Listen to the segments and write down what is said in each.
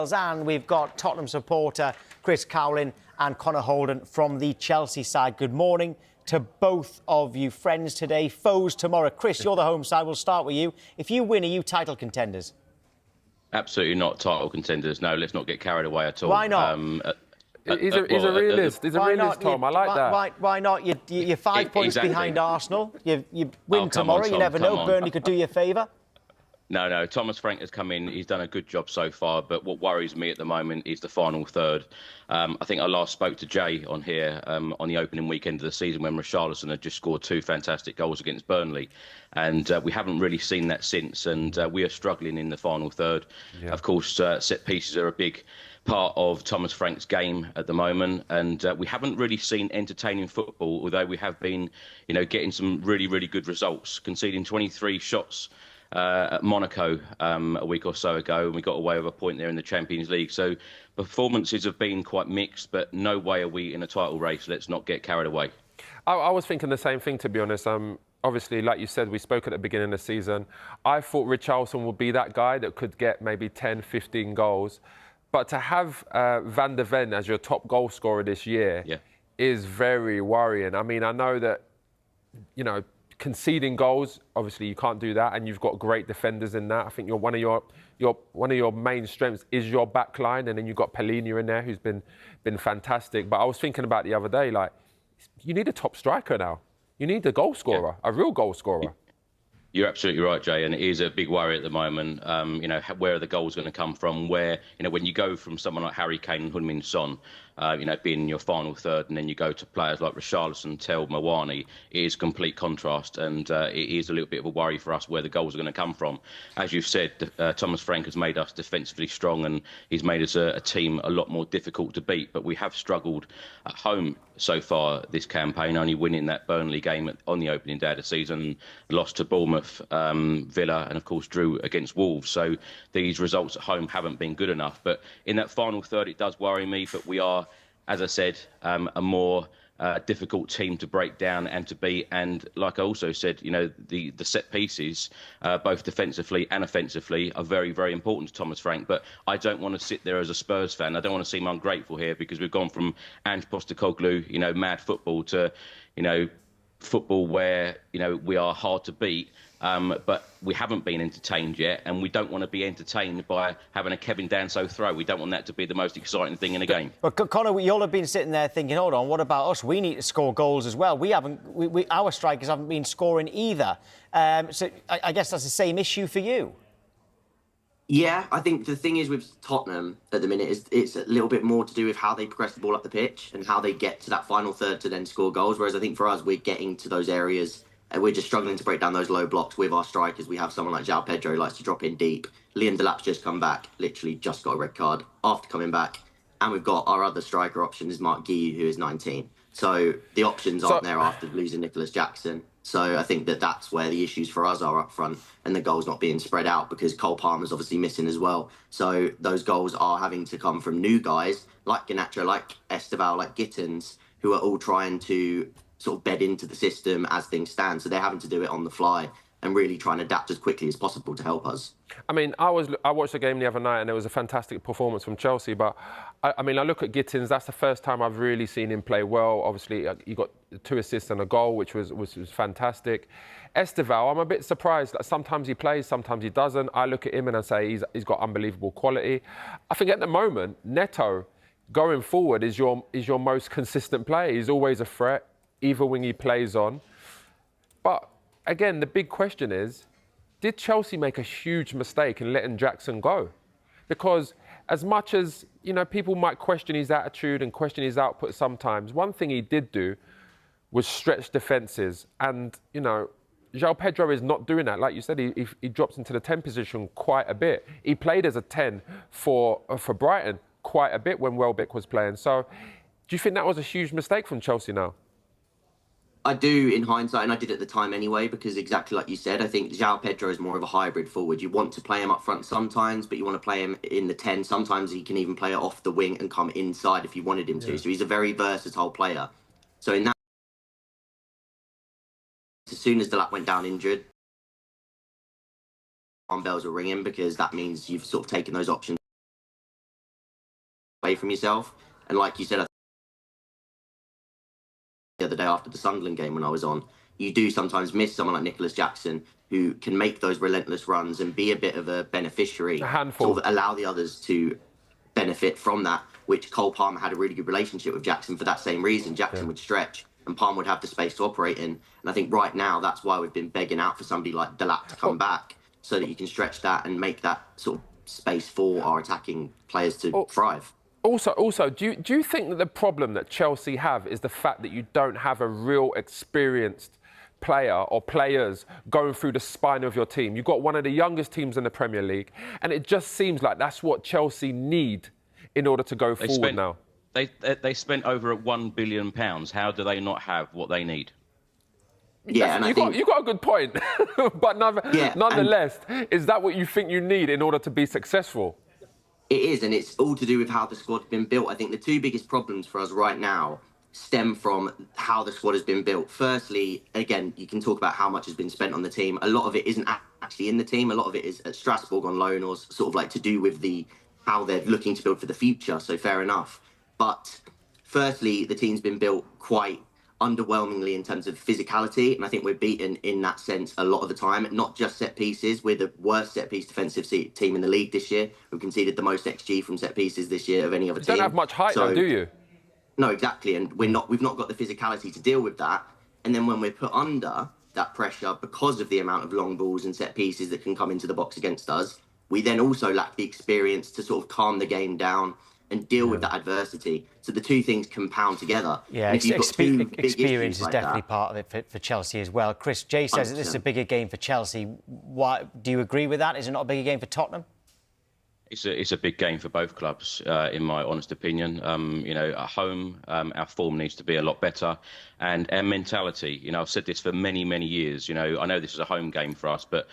And we've got Tottenham supporter Chris Cowlin and Connor Holden from the Chelsea side. Good morning to both of you. Friends today, foes tomorrow. Chris, you're the home side. We'll start with you. If you win, are you title contenders? Absolutely not title contenders. No, let's not get carried away at all. Why not? He's a realist. He's a realist, Tom. I like that. Why not? You're 5 points behind Arsenal. You win tomorrow. You never know. Burnley could do you a favour. No. Thomas Frank has come in. He's done a good job so far. But what worries me at the moment is the final third. I think I last spoke to Jay on here on the opening weekend of the season when Richarlison had just scored 2 fantastic goals against Burnley. And we haven't really seen that since. And we are struggling in the final third. Yeah. Of course, set pieces are a big part of Thomas Frank's game at the moment, and we haven't really seen entertaining football, although we have been, getting some really, really good results, conceding 23 shots at Monaco a week or so ago, and we got away with a point there in the Champions League. So performances have been quite mixed, but no way are we in a title race. Let's not get carried away. I was thinking the same thing, to be honest. Obviously, like you said, we spoke at the beginning of the season. I thought Richarlison would be that guy that could get maybe 10, 15 goals. But to have Van der Ven as your top goal scorer this year is very worrying. I mean, I know that, conceding goals, obviously you can't do that, and you've got great defenders in that. I think one of your main strengths is your back line, and then you've got Pellegrini in there, who's been fantastic. But I was thinking about the other day, like, you need a top striker now. You need a goal scorer, a real goal scorer. You're absolutely right, Jay, and it is a big worry at the moment. Where are the goals going to come from? Where, when you go from someone like Harry Kane and Heung-min Son, being in your final third, and then you go to players like Richarlison, Tel, Mawani, it is complete contrast, and it is a little bit of a worry for us where the goals are going to come from. As you've said, Thomas Frank has made us defensively strong, and he's made us a team a lot more difficult to beat, but we have struggled at home so far this campaign, only winning that Burnley game on the opening day of the season, lost to Bournemouth, Villa, and of course drew against Wolves. So these results at home haven't been good enough. But in that final third, it does worry me. But we are, as I said, a more difficult team to break down and to beat. And like I also said, the set pieces, both defensively and offensively, are very, very important to Thomas Frank. But I don't want to sit there as a Spurs fan. I don't want to seem ungrateful here, because we've gone from Ange Postecoglou, mad football, to, football where, we are hard to beat. But we haven't been entertained yet, and we don't want to be entertained by having a Kevin Danso throw. We don't want that to be the most exciting thing in the game. But Connor, you all have been sitting there thinking, hold on, what about us? We need to score goals as well. Our strikers haven't been scoring either. So I guess that's the same issue for you. Yeah, I think the thing is with Tottenham at the minute is it's a little bit more to do with how they progress the ball up the pitch and how they get to that final third to then score goals. Whereas I think for us, we're getting to those areas and we're just struggling to break down those low blocks with our strikers. We have someone like João Pedro who likes to drop in deep. Liam Delap's just come back, literally just got a red card after coming back. And we've got our other striker option is Mark Guiu, who is 19. So the options aren't there after losing Nicholas Jackson. So I think that's where the issues for us are up front, and the goals not being spread out because Cole Palmer's obviously missing as well. So those goals are having to come from new guys like Garnacho, like Esteval, like Gittins, who are all trying to sort of bed into the system as things stand. So they're having to do it on the fly and really try and adapt as quickly as possible to help us. I mean, I watched the game the other night and it was a fantastic performance from Chelsea. But, I look at Gittins, that's the first time I've really seen him play well. Obviously, he got 2 assists and a goal, which was fantastic. Esteval, I'm a bit surprised. Sometimes he plays, sometimes he doesn't. I look at him and I say he's got unbelievable quality. I think at the moment, Neto, going forward, is your most consistent player. He's always a threat, either wing he plays on. But again, the big question is, did Chelsea make a huge mistake in letting Jackson go? Because as much as, people might question his attitude and question his output sometimes, one thing he did do was stretch defences. And, João Pedro is not doing that. Like you said, he drops into the 10 position quite a bit. He played as a 10 for Brighton quite a bit when Welbeck was playing. So do you think that was a huge mistake from Chelsea now? I do in hindsight, and I did at the time anyway, because exactly like you said, I think João Pedro is more of a hybrid forward. You want to play him up front sometimes, but you want to play him in the 10. Sometimes he can even play it off the wing and come inside if you wanted him to. So he's a very versatile player. So in that, as soon as Delap went down injured, alarm bells were ringing, because that means you've sort of taken those options away from yourself. And like you said, the other day after the Sunderland game when I was on, you do sometimes miss someone like Nicholas Jackson who can make those relentless runs and be a bit of a beneficiary, A handful. sort of allow the others to benefit from that, which Cole Palmer had a really good relationship with Jackson for that same reason. Jackson would stretch and Palmer would have the space to operate in. And I think right now that's why we've been begging out for somebody like Delap to come back so that you can stretch that and make that sort of space for our attacking players to thrive. Also, do you think that the problem that Chelsea have is the fact that you don't have a real experienced player or players going through the spine of your team? You've got one of the youngest teams in the Premier League, and it just seems like that's what Chelsea need in order to go forward now. They spent over £1 billion. How do they not have what they need? Yeah, and you got a good point, but nonetheless, is that what you think you need in order to be successful? It is, and it's all to do with how the squad's been built. I think the two biggest problems for us right now stem from how the squad has been built. Firstly, again, you can talk about how much has been spent on the team. A lot of it isn't actually in the team. A lot of it is at Strasbourg on loan, or sort of like to do with how they're looking to build for the future. So fair enough. But firstly, the team's been built quite underwhelmingly in terms of physicality, and I think we're beaten in that sense a lot of the time. Not just set pieces. We're the worst set piece defensive team in the league this year. We've conceded the most XG from set pieces this year of any other team. You don't have much height, though, do you? No, exactly, and we've not got the physicality to deal with that. And then when we're put under that pressure because of the amount of long balls and set pieces that can come into the box against us, we then also lack the experience to sort of calm the game down and deal with that adversity. So the two things compound together. Yeah, experience is definitely part of it for Chelsea as well. Chris, Jay says that this is a bigger game for Chelsea. Why, do you agree with that? Is it not a bigger game for Tottenham? It's a big game for both clubs, in my honest opinion. At home, our form needs to be a lot better, and our mentality. I've said this for many, many years. I know this is a home game for us, but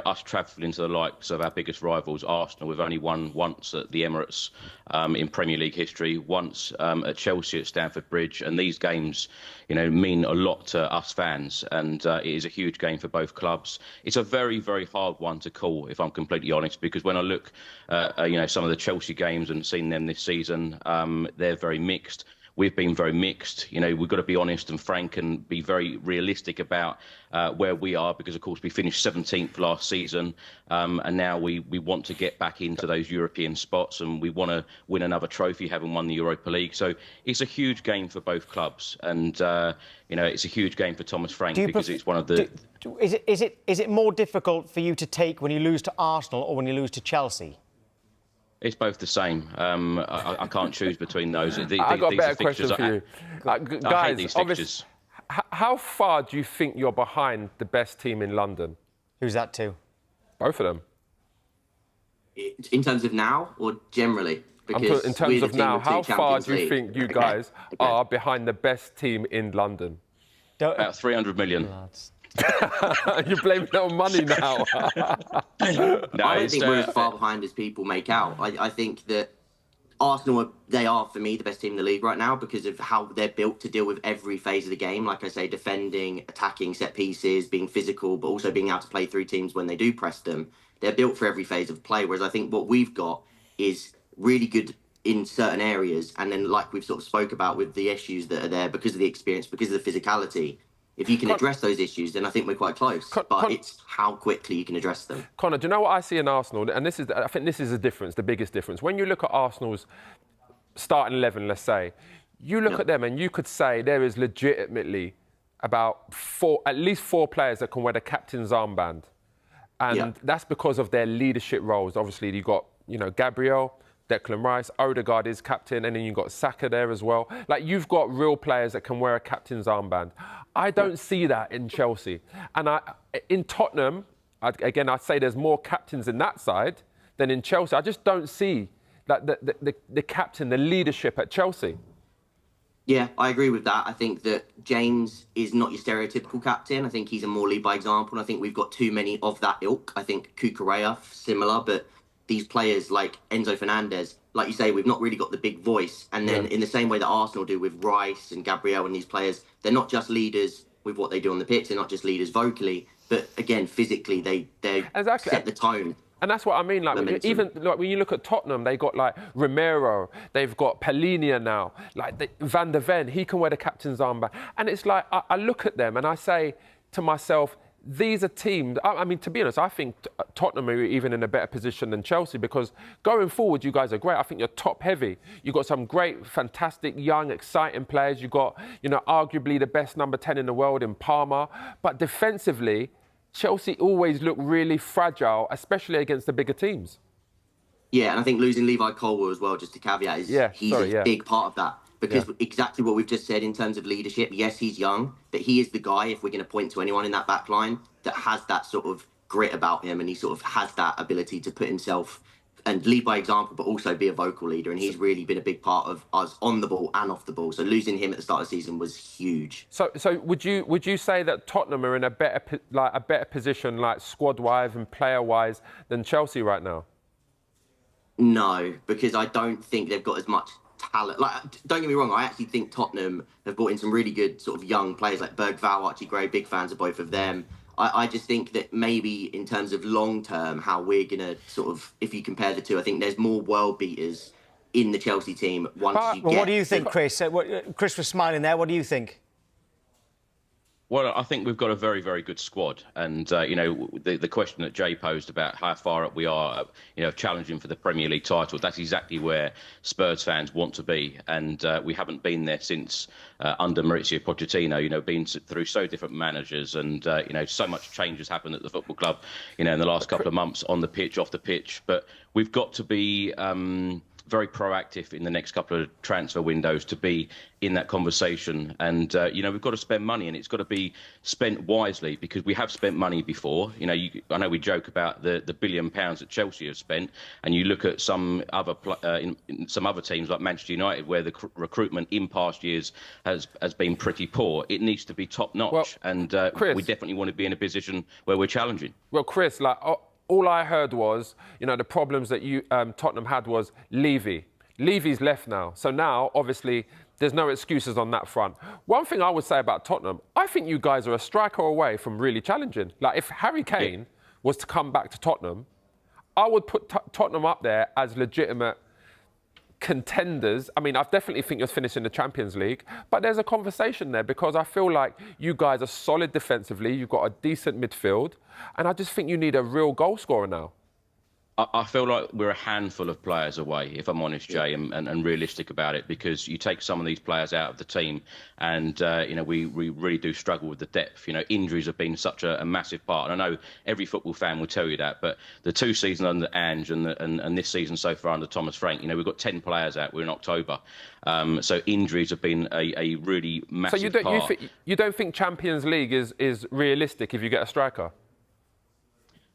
us travelling to the likes of our biggest rivals, Arsenal, we've only won once at the Emirates in Premier League history, once at Chelsea at Stamford Bridge, and these games, mean a lot to us fans, and it is a huge game for both clubs. It's a very, very hard one to call, if I'm completely honest, because when I look some of the Chelsea games and seen them this season, they're very mixed. We've been very mixed. We've got to be honest and frank and be very realistic about where we are, because, of course, we finished 17th last season, and now we want to get back into those European spots, and we want to win another trophy, having won the Europa League. So it's a huge game for both clubs, and it's a huge game for Thomas Frank, because it's one of the. Is it more difficult for you to take when you lose to Arsenal or when you lose to Chelsea? It's both the same. I can't choose between those. I've got a better question for you. I hate these fixtures. How far do you think you're behind the best team in London? Who's that to? Both of them. In terms of now or generally? Because in terms of now, how far do you think you guys are behind the best team in London? About 300 million. You're blaming it on money now. No, I don't think we're as far behind as people make out. I think that Arsenal, they are, for me, the best team in the league right now because of how they're built to deal with every phase of the game. Like I say, defending, attacking, set pieces, being physical, but also being able to play through teams when they do press them. They're built for every phase of play, whereas I think what we've got is really good in certain areas. And then, like we've sort of spoke about with the issues that are there because of the experience, because of the physicality, if you can address those issues, then I think we're quite close. But it's how quickly you can address them. Connor, do you know what I see in Arsenal? And I think this is the difference, the biggest difference. When you look at Arsenal's starting 11, let's say, you look at them and you could say there is legitimately at least four players that can wear the captain's armband. And that's because of their leadership roles. Obviously, you've got, Gabriel, Declan Rice, Odegaard is captain, and then you've got Saka there as well. Like, you've got real players that can wear a captain's armband. I don't see that in Chelsea. And in Tottenham, I'd say there's more captains in that side than in Chelsea. I just don't see the captain, the leadership at Chelsea. Yeah, I agree with that. I think that James is not your stereotypical captain. I think he's a more lead by example, and I think we've got too many of that ilk. I think Cucurella, similar, but these players like Enzo Fernandez, like you say, we've not really got the big voice. And then in the same way that Arsenal do with Rice and Gabriel and these players, they're not just leaders with what they do on the pitch. They're not just leaders vocally, but again, physically, they set the tone And that's what I mean. Like momentum. even like when you look at Tottenham, they got like Romero, they've got Palhinha now, like Van der Ven. He can wear the captain's armband, and it's like I look at them and I say to myself, these are teams. I mean, to be honest, I think Tottenham are even in a better position than Chelsea because going forward, you guys are great. I think you're top heavy. You've got some great, fantastic, young, exciting players. You've got, arguably the best number 10 in the world in Palmer. But defensively, Chelsea always look really fragile, especially against the bigger teams. Yeah, and I think losing Levi Colwill as well, just to caveat, is he's a big part of that. Because exactly what we've just said in terms of leadership, yes, he's young, but he is the guy, if we're going to point to anyone in that back line, that has that sort of grit about him, and he sort of has that ability to put himself and lead by example, but also be a vocal leader. And he's really been a big part of us on the ball and off the ball. So losing him at the start of the season was huge. So would you say that Tottenham are in a better position, like squad-wise and player-wise, than Chelsea right now? No, because I don't think they've got as much talent. Like, don't get me wrong, I actually think Tottenham have brought in some really good sort of young players like Bergvall, Archie Gray, big fans of both of them. I just think that maybe in terms of long term, how we're going to sort of, if you compare the two, I think there's more world beaters in the Chelsea team what do you think, Chris? Chris was smiling there. What do you think? Well, I think we've got a very, very good squad. And, the question that Jay posed about how far up we are, challenging for the Premier League title, that's exactly where Spurs fans want to be. And we haven't been there since under Maurizio Pochettino, been through so different managers and, so much change has happened at the football club, in the last couple of months on the pitch, off the pitch. But we've got to be very proactive in the next couple of transfer windows to be in that conversation. And, we've got to spend money, and it's got to be spent wisely, because we have spent money before. I know we joke about the £1 billion that Chelsea have spent, and you look at some other in some other teams like Manchester United, where the recruitment in past years has been pretty poor. It needs to be top notch, and Chris, we definitely want to be in a position where we're challenging. Well, Chris, all I heard was, the problems that Tottenham had was Levy. Levy's left now. So now, obviously, there's no excuses on that front. One thing I would say about Tottenham, I think you guys are a striker away from really challenging. Like, if Harry Kane was to come back to Tottenham, I would put Tottenham up there as legitimate contenders. I mean, I definitely think you're finishing the Champions League, but there's a conversation there because I feel like you guys are solid defensively, you've got a decent midfield, and I just think you need a real goal scorer now. I feel like we're a handful of players away, if I'm honest, Jay, and realistic about it, because you take some of these players out of the team and, we really do struggle with the depth. Injuries have been such a massive part. And I know every football fan will tell you that, but the 2 seasons under Ange and this season so far under Thomas Frank, we've got 10 players out. We're in October. So injuries have been a really massive part. So you don't think Champions League is realistic if you get a striker?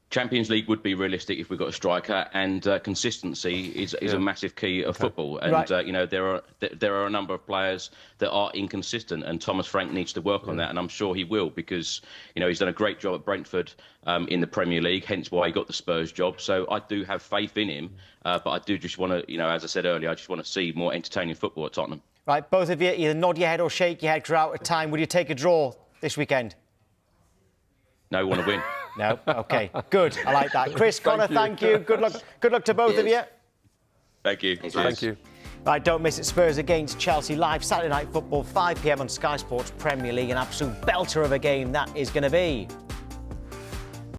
Champions League would be realistic if we got a striker, and consistency is a massive key of football. And there are a number of players that are inconsistent, and Thomas Frank needs to work on that, and I'm sure he will, because he's done a great job at Brentford in the Premier League, hence why he got the Spurs job. So I do have faith in him, but I do just want to, as I said earlier, I just want to see more entertaining football at Tottenham. Right, both of you, either nod your head or shake your head because we're out of time. Would you take a draw this weekend? No, we want to win. No? OK, good. I like that. Chris, Connor, thank you. Good luck to both of you. Thank you. Thank you. Right, don't miss it. Spurs against Chelsea live Saturday Night Football, 5 p.m. on Sky Sports Premier League. An absolute belter of a game that is going to be.